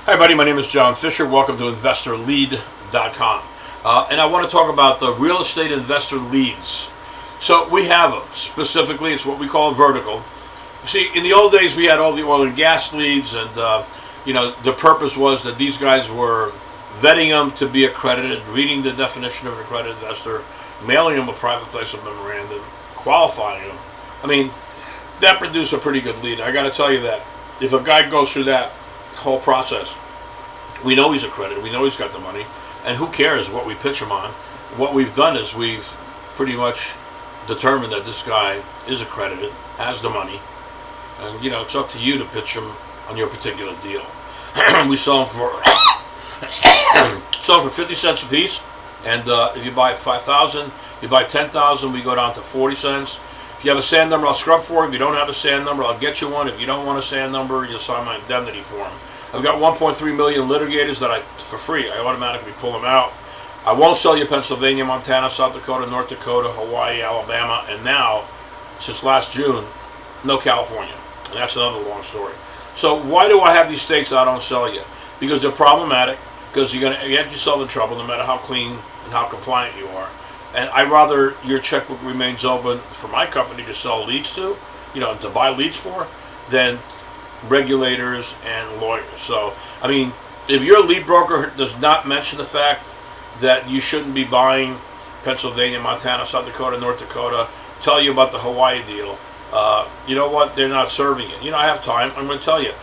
Hi, buddy. My name is John Fisher. Welcome to InvestorLead.com. And I want to talk about the real estate investor leads. So we have them. Specifically, it's what we call a vertical. See, in the old days, we had all the oil and gas leads, and the purpose was that these guys were vetting them to be accredited, reading the definition of an accredited investor, mailing them a private placement memorandum, qualifying them. I mean, that produced a pretty good lead. I got to tell you that if a guy goes through that whole process, we know he's accredited, we know he's got the money, and who cares what we pitch him on. What we've done is we've pretty much determined that this guy is accredited, has the money, and it's up to you to pitch him on your particular deal. We sell them for 50 cents a piece, and if you buy 5,000, you buy 10,000, we go down to 40 cents. If you have a SAN number, I'll scrub for it. If you don't have a SAN number, I'll get you one. If you don't want a SAN number, you'll sign my indemnity form. I've got 1.3 million litigators that for free, I automatically pull them out. I won't sell you Pennsylvania, Montana, South Dakota, North Dakota, Hawaii, Alabama, and now, since last June, no California. And that's another long story. So why do I have these states that I don't sell you? Because they're problematic, because you're going to get yourself in trouble no matter how clean and how compliant you are. And I'd rather your checkbook remains open for my company to sell leads to, to buy leads for, than regulators and lawyers. So, I mean, if your lead broker does not mention the fact that you shouldn't be buying Pennsylvania, Montana, South Dakota, North Dakota, tell you about the Hawaii deal, you know what? They're not serving it. I have time. I'm going to tell you.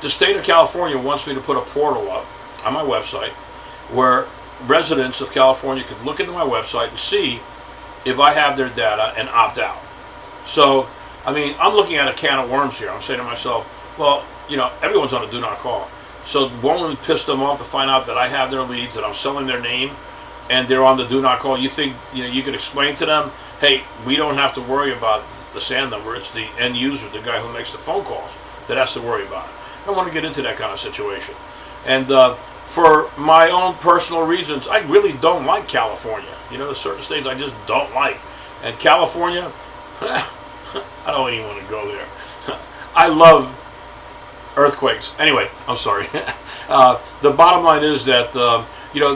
The state of California wants me to put a portal up on my website where residents of California could look into my website and see if I have their data and opt out. So, I mean, I'm looking at a can of worms here. I'm saying to myself, well, everyone's on a do not call. So won't it piss them off to find out that I have their leads, that I'm selling their name, and they're on the do not call? You think, you could explain to them, hey, we don't have to worry about the SAN number. It's the end user, the guy who makes the phone calls, that has to worry about it. I don't want to get into that kind of situation. And for my own personal reasons, I really don't like California. There's certain states I just don't like. And California, I don't even want to go there. I love earthquakes. Anyway, I'm sorry. The bottom line is that,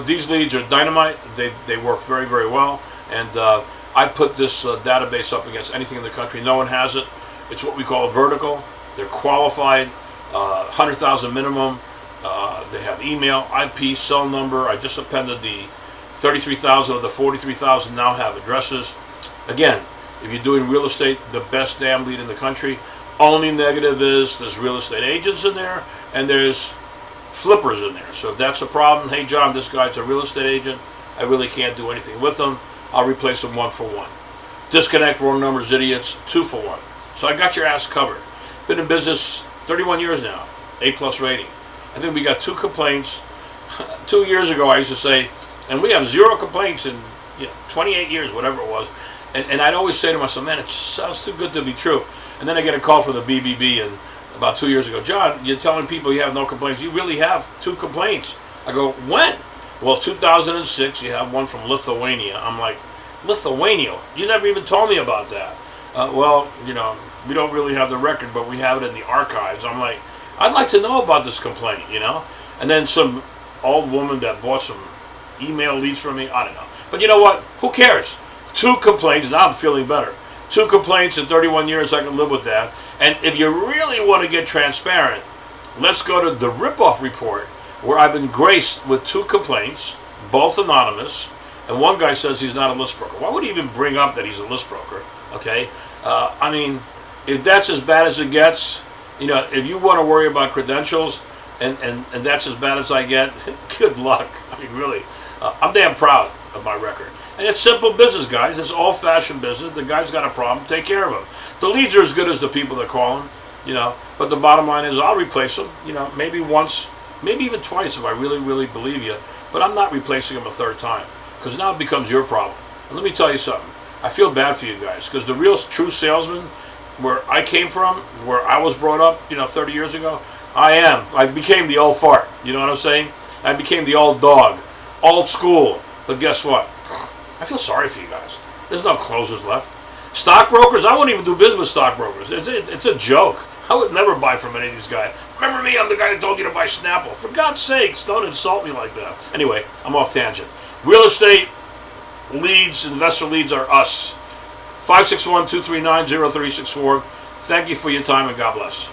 these leads are dynamite. They work very, very well. And I put this database up against anything in the country. No one has it. It's what we call a vertical. They're qualified, 100,000 minimum. They have email, IP, cell number. I just appended the 33,000 of the 43,000 now have addresses. Again, if you're doing real estate, the best damn lead in the country. Only negative is there's real estate agents in there and there's flippers in there. So if that's a problem, hey John, this guy's a real estate agent. I really can't do anything with them. I'll replace them 1 for 1. Disconnect, wrong numbers, idiots, 2 for 1. So I got your ass covered. Been in business 31 years now, A+ rating. I think we got 2 complaints. 2 years ago I used to say, and we have 0 complaints in 28 years, whatever it was. And I'd always say to myself, man, it sounds too good to be true. And then I get a call from the BBB, and about 2 years ago, John, you're telling people you have no complaints. You really have 2 complaints. I go, when? Well, 2006, you have one from Lithuania. I'm like, Lithuania? You never even told me about that. We don't really have the record, but we have it in the archives. I'm like, I'd like to know about this complaint, And then some old woman that bought some email leads from me, I don't know. But you know what? Who cares? 2 complaints, now I'm feeling better. 2 complaints in 31 years, I can live with that. And if you really want to get transparent, let's go to the ripoff report, where I've been graced with 2 complaints, both anonymous, and one guy says he's not a list broker. Why would he even bring up that he's a list broker? Okay? I mean, if that's as bad as it gets, if you want to worry about credentials, and that's as bad as I get, good luck. I mean, really, I'm damn proud of my record. And it's simple business, guys. It's old-fashioned business. The guy's got a problem, take care of him. The leads are as good as the people that call him, But the bottom line is I'll replace them, maybe once, maybe even twice if I really, really believe you. But I'm not replacing them a 3rd time, because now it becomes your problem. And let me tell you something. I feel bad for you guys, because the real, true salesman, where I came from, where I was brought up, 30 years ago, I became the old fart. You know what I'm saying? I became the old dog, old school. But guess what? I feel sorry for you guys. There's no closers left. Stockbrokers, I wouldn't even do business with stockbrokers. It's a joke. I would never buy from any of these guys. Remember me? I'm the guy that told you to buy Snapple. For God's sakes, don't insult me like that. Anyway, I'm off tangent. Real estate leads, investor leads are us. 561-239-0364. Thank you for your time and God bless.